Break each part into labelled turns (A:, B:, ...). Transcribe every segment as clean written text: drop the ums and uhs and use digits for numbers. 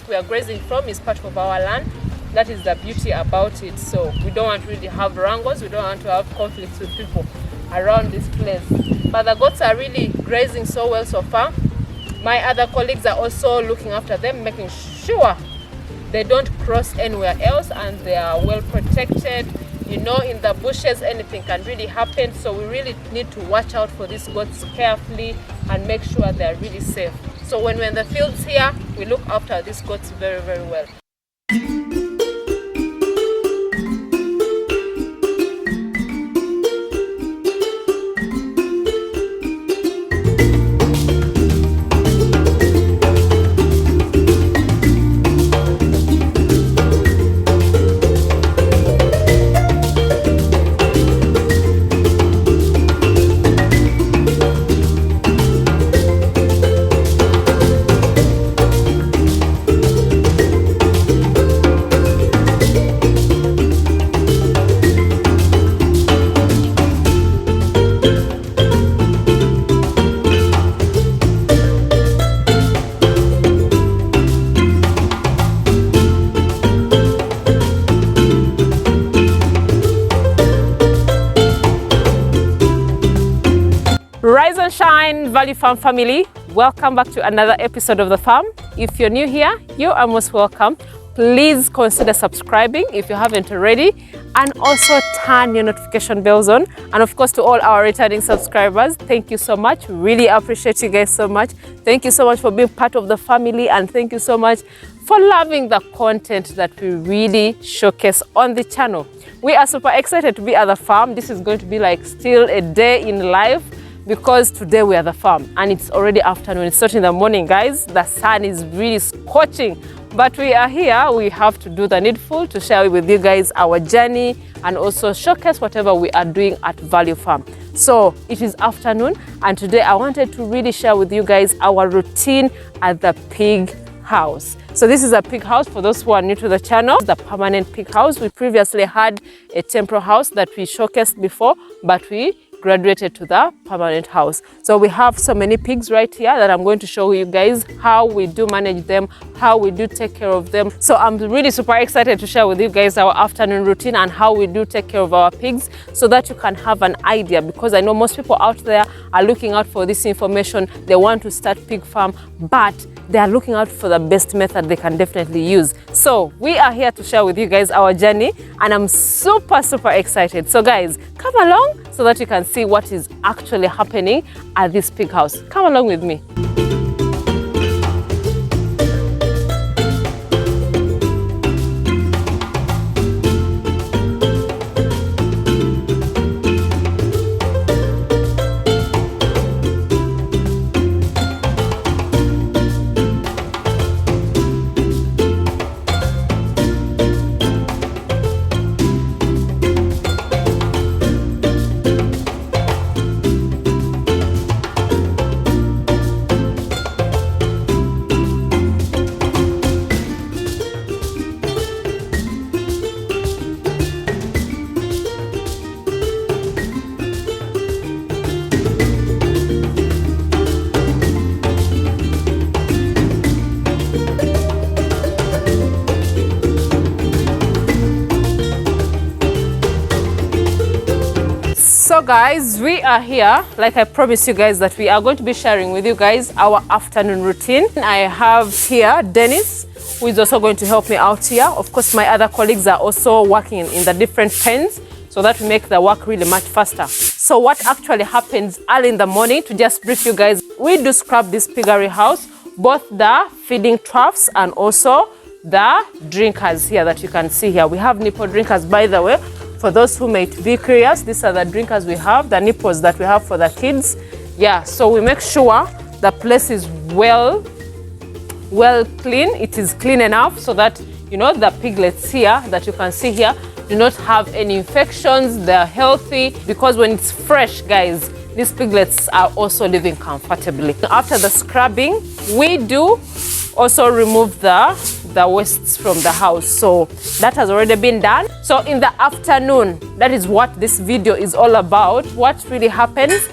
A: we are grazing from is part of our land. That is the beauty about it. So we don't want to really have wrangles, we don't want to have conflicts with people around this place. But the goats are really grazing so well so far. My other colleagues are also looking after them, making sure they don't cross anywhere else and they are well protected. You know, in the bushes anything can really happen, so we really need to watch out for these goats carefully and make sure they are really safe. So when we're in the fields here, we look after these goats very, very well. Rise and shine, Value Farm family. Welcome back to another episode of The Farm. If you're new here, you are most welcome. Please consider subscribing if you haven't already, and also turn your notification bells on. And of course, to all our returning subscribers, thank you so much. Really appreciate you guys so much. Thank you so much for being part of the family, and thank you so much for loving the content that we really showcase on the channel. We are super excited to be at the farm. This is going to be like still a day in life, because today we are at the farm and it's already afternoon. It's not in the morning, guys. The sun is really scorching, but we are here. We have to do the needful to share with you guys our journey and also showcase whatever we are doing at Value Farm. So it is afternoon, and today I wanted to really share with you guys our routine at the pig house. So this is a pig house for those who are new to the channel. The permanent pig house. We previously had a temporary house that we showcased before, but we graduated to the permanent house. So we have so many pigs right here that I'm going to show you guys how we do manage them, how we do take care of them. So I'm really super excited to share with you guys our afternoon routine and how we do take care of our pigs, so that you can have an idea, because I know most people out there are looking out for this information. They want to start pig farm, but they are looking out for the best method they can definitely use. So we are here to share with you guys our journey, and I'm super excited. So guys, come along so that you can see what is actually happening at this pig house. Come along with me. So guys, we are here, like I promised you guys, that we are going to be sharing with you guys our afternoon routine. I have here Dennis, who is also going to help me out here. Of course, my other colleagues are also working in the different pens, so that we make the work really much faster. So what actually happens early in the morning, to just brief you guys, we do scrub this piggery house, both the feeding troughs and also the drinkers here that you can see here. We have nipple drinkers, by the way. For those who might be curious, these are the drinkers we have, the nipples that we have for the kids. Yeah, so we make sure the place is well clean. It is clean enough so that, you know, the piglets here that you can see here do not have any infections. They're healthy, because when it's fresh, guys, these piglets are also living comfortably. After the scrubbing, we do also remove the wastes from the house. So that has already been done. So in the afternoon, that is what this video is all about. What really happens,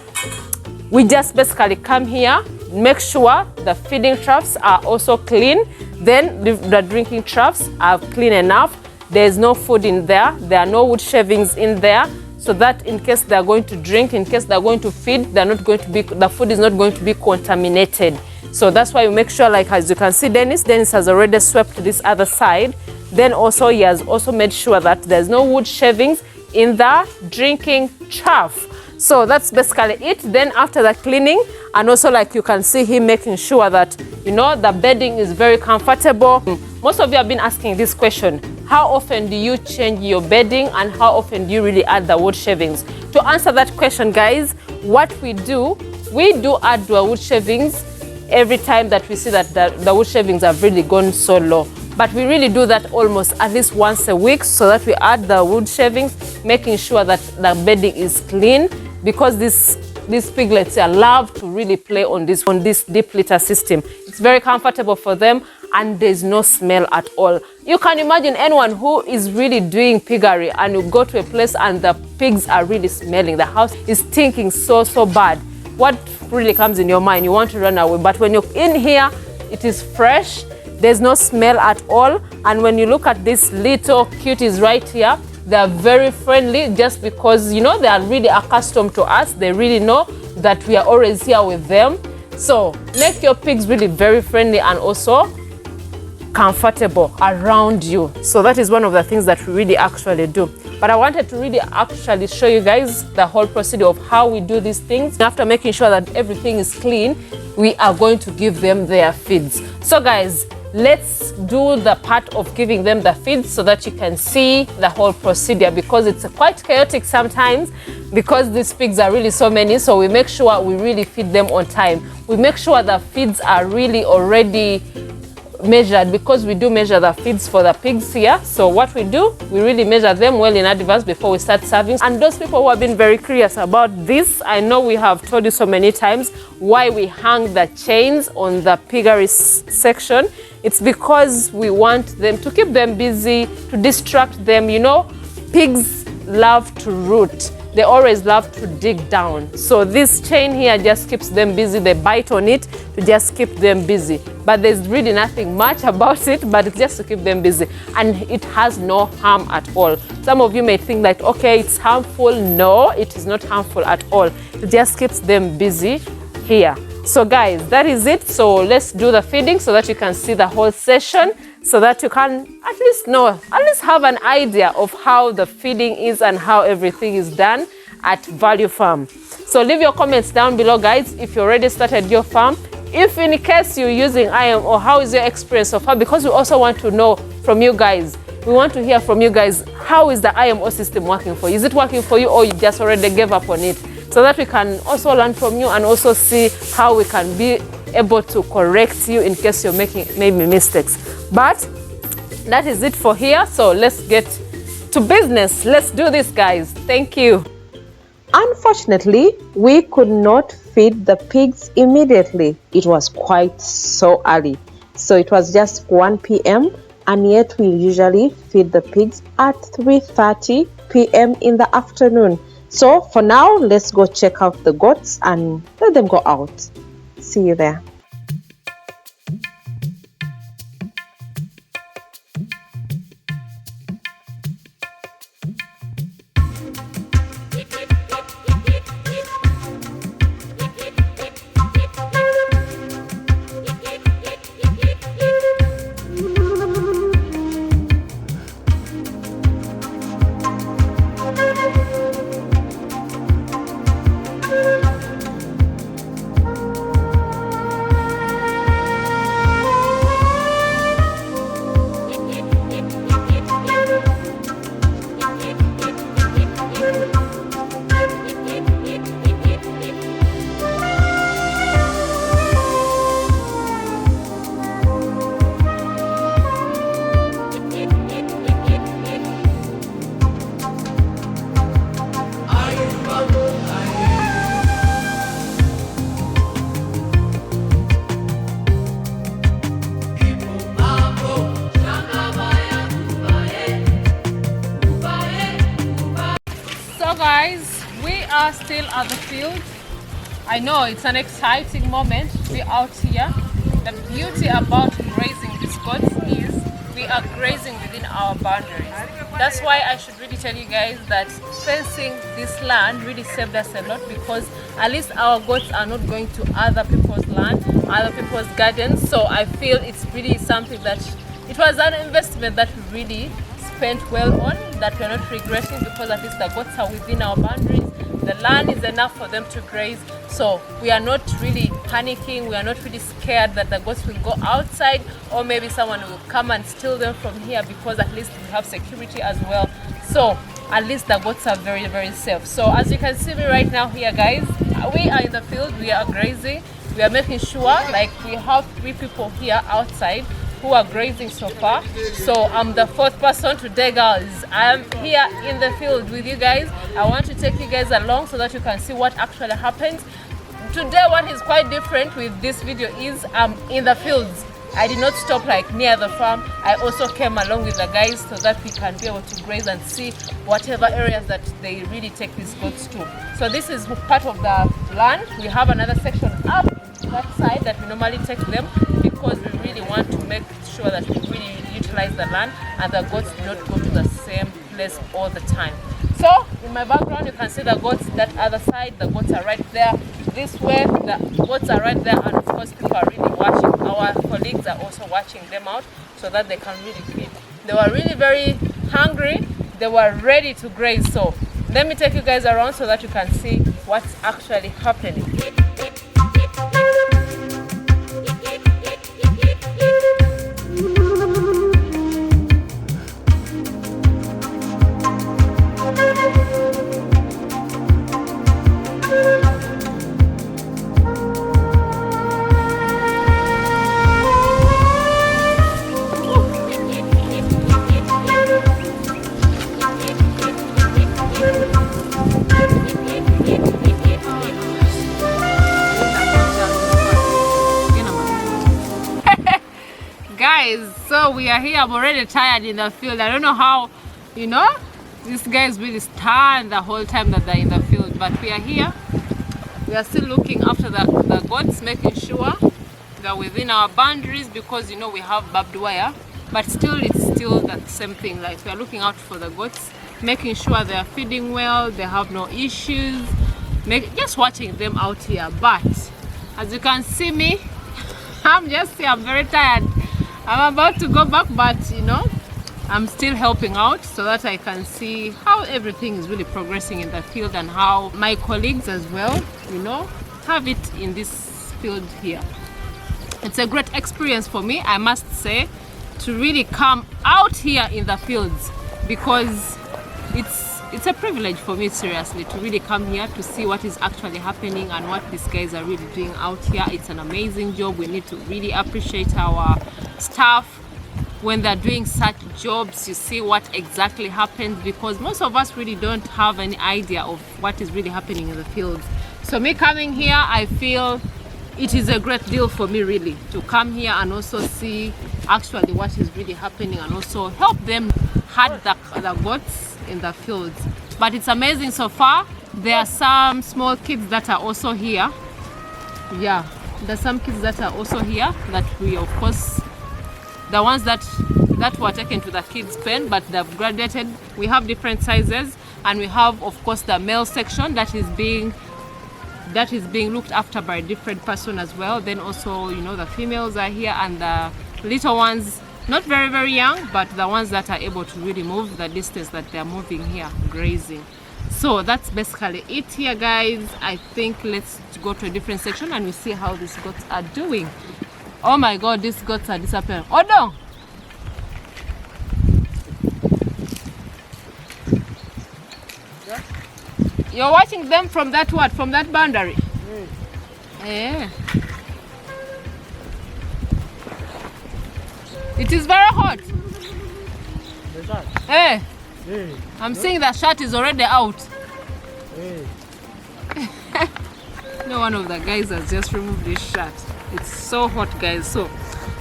A: we just basically come here, make sure the feeding troughs are also clean. Then the drinking troughs are clean enough. There's no food in there. There are no wood shavings in there, so that in case they're going to drink, in case they're going to feed, the food is not going to be contaminated. So that's why you make sure, like as you can see, Dennis has already swept this other side. Then also he has also made sure that there's no wood shavings in the drinking trough. So that's basically it. Then after the cleaning, and also like you can see him making sure that, you know, the bedding is very comfortable. Most of you have been asking this question: how often do you change your bedding and how often do you really add the wood shavings? To answer that question, guys, what we do add the wood shavings every time that we see that the wood shavings have really gone so low. But we really do that almost at least once a week, so that we add the wood shavings, making sure that the bedding is clean, because these piglets love to really play on this deep litter system. It's very comfortable for them and there's no smell at all. You can imagine anyone who is really doing piggery and you go to a place and the pigs are really smelling, the house is stinking so bad. What really comes in your mind? You want to run away. But when you're in here, it is fresh. There's no smell at all. And when you look at these little cuties right here, they are very friendly, just because, you know, they are really accustomed to us. They really know that we are always here with them. So make your pigs really very friendly and also comfortable around you. So that is one of the things that we really actually do. But I wanted to really actually show you guys the whole procedure of how we do these things. After making sure that everything is clean, we are going to give them their feeds. So guys, let's do the part of giving them the feeds so that you can see the whole procedure, because it's quite chaotic sometimes, because these pigs are really so many. So we make sure we really feed them on time. We make sure the feeds are really already measured, because we do measure the feeds for the pigs here. So what we do, we really measure them well in advance before we start serving. And those people who have been very curious about this, I know we have told you so many times why we hang the chains on the piggery section. It's because we want them to keep them busy, to distract them. You know, pigs love to root. They always love to dig down. So this chain here just keeps them busy. They bite on it to just keep them busy. But there's really nothing much about it, but it's just to keep them busy. And it has no harm at all. Some of you may think like, okay, it's harmful. No, it is not harmful at all. It just keeps them busy here. So guys, that is it. So let's do the feeding so that you can see the whole session, so that you can at least have an idea of how the feeding is and how everything is done at Value Farm. So leave your comments down below, guys, if you already started your farm. If in case you're using IMO, how is your experience so far? Because we also want to know from you guys. We want to hear from you guys, how is the IMO system working for you? Is it working for you, or you just already gave up on it? So that we can also learn from you and also see how we can be able to correct you in case you're making maybe mistakes. But that is it for here. So let's get to business. Let's do this, guys. Thank you. Unfortunately, we could not feed the pigs immediately. It was quite so early. So it was just 1 p.m. and yet we usually feed the pigs at 3:30 p.m. in the afternoon. So for now, let's go check out the goats and let them go out. See you there. Guys, we are still at the field I know it's an exciting moment to be out here. The beauty about grazing these goats is we are grazing within our boundaries. That's why I should really tell you guys that fencing this land really saved us a lot, because at least our goats are not going to other people's land, other people's gardens. So I feel it's really something that it was an investment that we really spent well on, that we're not regretting, because at least the goats are within our boundaries. The land is enough for them to graze, so we are not really panicking. We are not really scared that the goats will go outside, or maybe someone will come and steal them from here, because at least we have security as well. So at least the goats are very, very safe. So as you can see me right now here, guys, we are in the field, we are grazing. We are making sure, like, we have 3 people here outside who are grazing so far. So I'm the 4th person today, guys. I'm here in the field with you guys. I want to take you guys along so that you can see what actually happens. Today what is quite different with this video is I'm in the fields. I did not stop like near the farm. I also came along with the guys so that we can be able to graze and see whatever areas that they really take these goats to. So this is part of the land. We have another section up that side that we normally take them, because we really want to make sure that we really utilize the land and the goats do not go to the same place all the time. So in my background you can see the goats that other side. The goats are right there. This way the goats are right there, and of course people are really watching. Our colleagues are also watching them out so that they can really feed. They were really very hungry. They were ready to graze. So let me take you guys around so that you can see what's actually happening. Guys, so we are here. I'm already tired in the field. I don't know how, you know, these guys really stand the whole time that they're in the field, but we are here. We are still looking after the goats, making sure they're within our boundaries, because you know we have barbed wire, but still it's still the same thing. Like, we are looking out for the goats, making sure they are feeding well, they have no issues, just watching them out here. But as you can see me, I'm just here. I'm very tired. I'm about to go back, but you know, I'm still helping out so that I can see how everything is really progressing in the field, and how my colleagues as well, you know, have it in this field here. It's a great experience for me, I must say, to really come out here in the fields, because it's a privilege for me, seriously, to really come here to see what is actually happening and what these guys are really doing out here. It's an amazing job. We need to really appreciate our staff when they're doing such jobs. You see what exactly happens, because most of us really don't have any idea of what is really happening in the fields. So me coming here, I feel it is a great deal for me, really, to come here and also see actually what is really happening, and also help them herd the goats in the fields. But it's amazing so far. There are some small kids that are also here. Yeah, there's some kids that are also here that we, of course, the ones that were taken to the kids pen, but they've graduated. We have different sizes, and we have, of course, the male section that is being looked after by a different person as well. Then also, you know, the females are here, and the little ones, not very, very young, but the ones that are able to really move the distance that they're moving here, grazing. So that's basically it here, guys. I think let's go to a different section and we see how these goats are doing. Oh my god, these goats are disappearing. Oh no! You're watching them from that what? From that boundary? Yeah. It is very hot. Hey, I'm seeing the shirt is already out. No, one of the guys has just removed his shirt. It's so hot, guys. So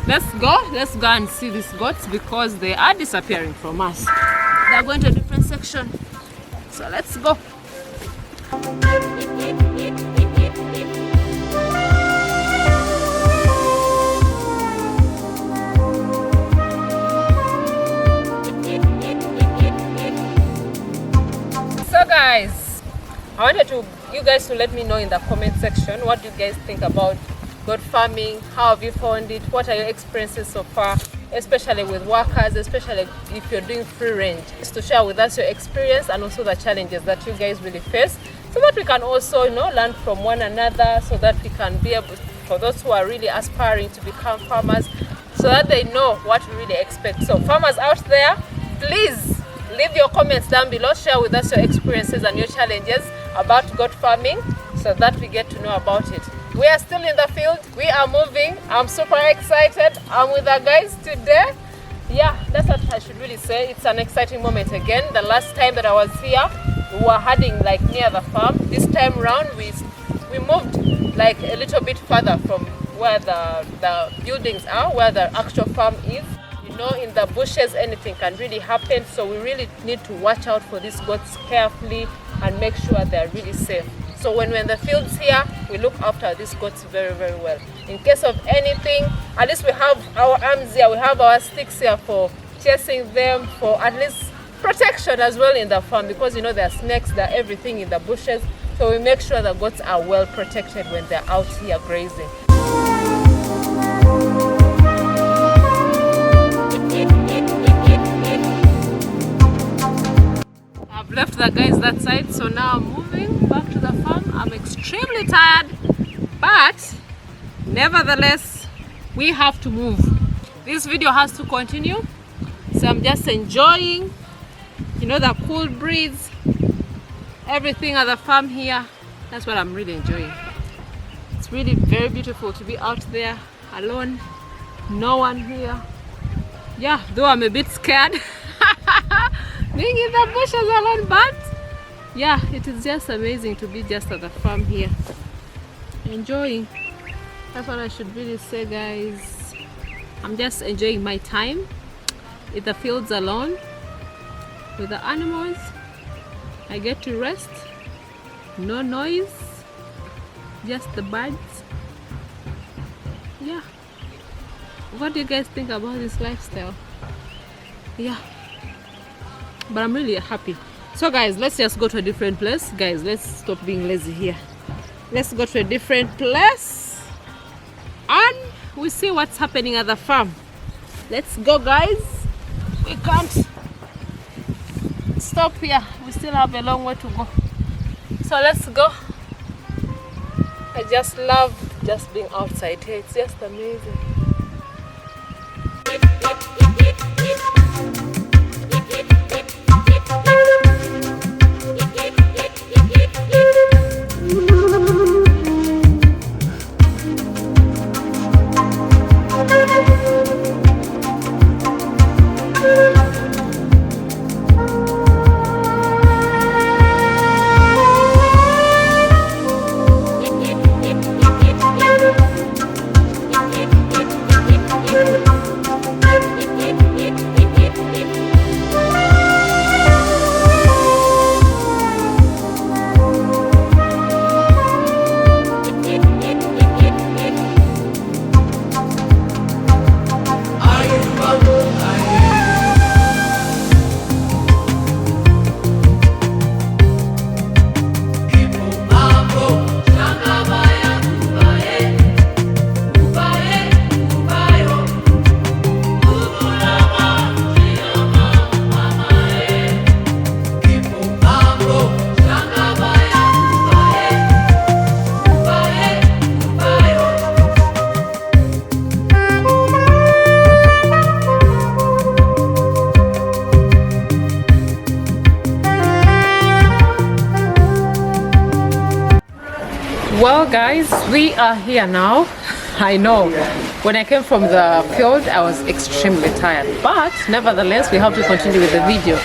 A: let's go and see these goats, because they are disappearing from us. They're going to a different section. So let's go. I wanted you guys to let me know in the comment section what you guys think about goat farming. How have you found it? What are your experiences so far, especially with workers, especially if you're doing free range? Just to share with us your experience and also the challenges that you guys really face, so that we can also, you know, learn from one another, so that we can be able, for those who are really aspiring to become farmers, so that they know what to really expect. So farmers out there, please leave your comments down below, share with us your experiences and your challenges about goat farming, so that we get to know about it. We are still in the field, we are moving. I'm super excited. I'm with the guys today. Yeah, that's what I should really say. It's an exciting moment again. The last time that I was here, we were heading like near the farm. This time around, we moved like a little bit further from where the buildings are, where the actual farm is. You know, in the bushes, anything can really happen. So we really need to watch out for these goats carefully and make sure they're really safe. So when we're in the fields here, we look after these goats very, very well. In case of anything, at least we have our arms here, we have our sticks here for chasing them, for at least protection as well in the farm, because you know there are snakes, there are everything in the bushes. So we make sure the goats are well protected when they're out here grazing. I've left the guys that side, so now I'm moving back to the farm. I'm extremely tired, but nevertheless, we have to move. This video has to continue, so I'm just enjoying, you know, the cool breeze, everything at the farm here. That's what I'm really enjoying. It's really very beautiful to be out there alone, no one here. Yeah, though I'm a bit scared being in the bushes alone, but yeah, it is just amazing to be just at the farm here enjoying. That's what I should really say, guys. I'm just enjoying my time in the fields alone with the animals. I get to rest, no noise, just the birds. Yeah, what do you guys think about this lifestyle? Yeah, but I'm really happy. So guys, let's just go to a different place. Guys, let's stop being lazy here. Let's go to a different place and we see what's happening at the farm. Let's go, guys. We can't stop here. We still have a long way to go. So let's go. I just love just being outside here. It's just amazing. Well guys, we are here now. I know when I came from the field I was extremely tired, but nevertheless we have to continue with the video.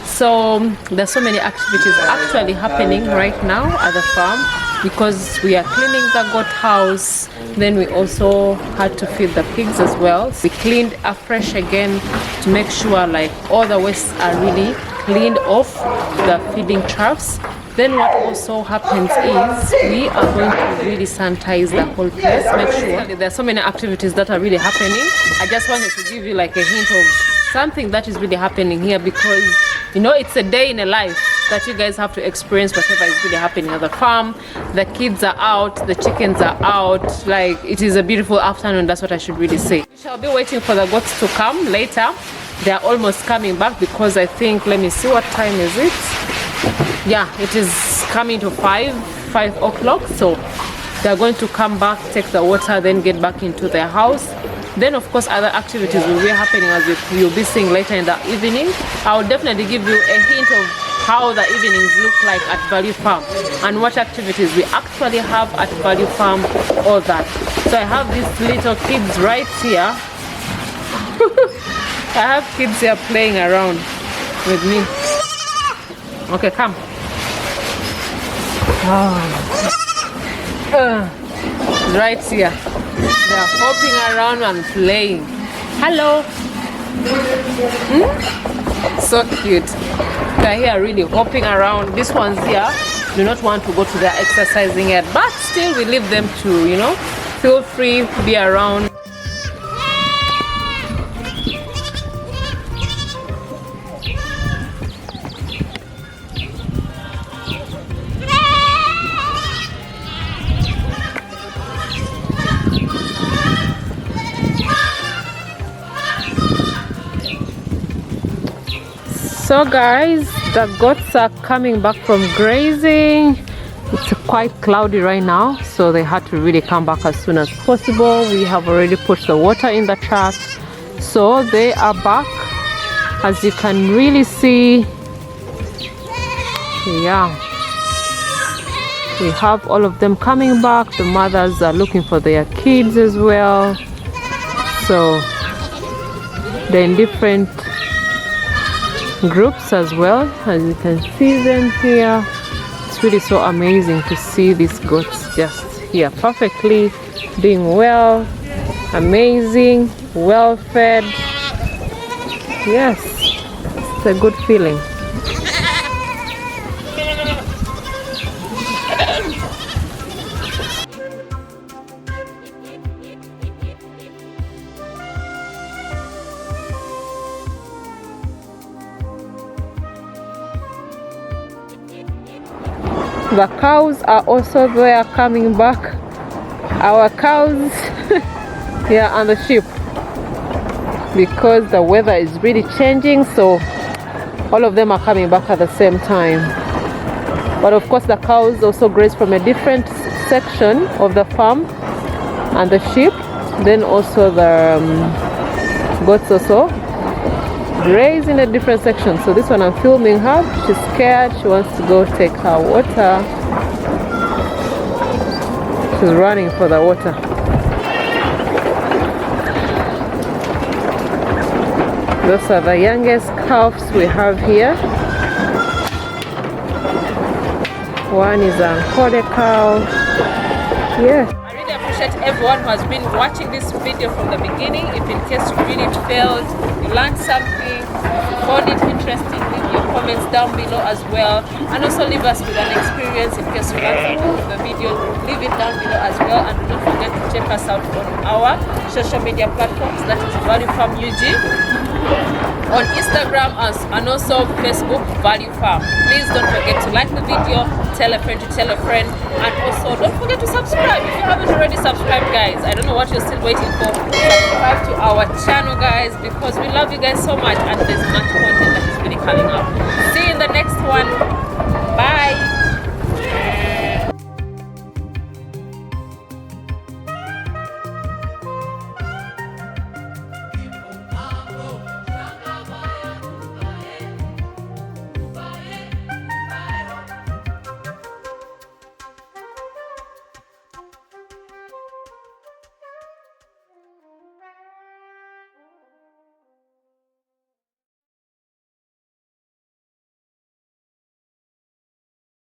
A: So there's so many activities actually happening right now at the farm, because we are cleaning the goat house, then we also had to feed the pigs as well. We cleaned afresh again to make sure like all the wastes are really cleaned off the feeding troughs. Then what also happens is we are going to really sanitize the whole place, make sure. There are so many activities that are really happening. I just wanted to give you like a hint of something that is really happening here, because you know it's a day in a life. that you guys have to experience whatever is really happening at the farm. The kids are out, the chickens are out. Like, it is a beautiful afternoon. That's what I should really say. We shall be waiting for the goats to come later. They are almost coming back because I think, let me see, what time is it? Yeah, it is coming to 5 o'clock. So they're going to come back, take the water, then get back into their house. Then of course other activities will be happening as you'll be seeing later in the evening. I'll definitely give you a hint of how the evenings look like at Value Farm and what activities we actually have at Value Farm, all that. So I have these little kids right here. I have kids here playing around with me. Okay, come. Right here. They are hopping around and playing. Hello. So cute. They're here really hopping around. These ones here do not want to go to their exercising yet, but still we leave them to, you know, feel free, be around. So guys, the goats are coming back from grazing. It's quite cloudy right now, so they had to really come back as soon as possible. We have already put the water in the truck, so they are back, as you can really see. Yeah, we have all of them coming back. The mothers are looking for their kids as well, so they're in different groups as well, as you can see them here. It's really so amazing to see these goats just here perfectly, doing well, amazing, well fed. Yes, it's a good feeling. The cows are also there coming back. Our cows, yeah, and the sheep, because the weather is really changing, so all of them are coming back at the same time. But of course the cows also graze from a different section of the farm, and the sheep, then also the goats also graze in a different section. So this one I'm filming her. She's scared. She wants to go take her water. She's running for the water. Those are the youngest calves we have here. One is an Ankole cow. Yes. I really appreciate everyone who has been watching this video from the beginning. If in case you really failed, you learned something, found it interesting, leave your comments down below as well, and also leave us with an experience in case you learned something from the video. Leave it down below as well, and do not forget to check us out on our social media platforms, that is Value Farm UG, on Instagram and also Facebook, Value Farm. Please don't forget to like the video, tell a friend to tell a friend, and also don't forget to subscribe if you haven't already subscribed, guys. I don't know what you're still waiting for. Subscribe to our channel, guys, because we love you guys so much, and there's much content that is really coming up. See you in the next one. Bye.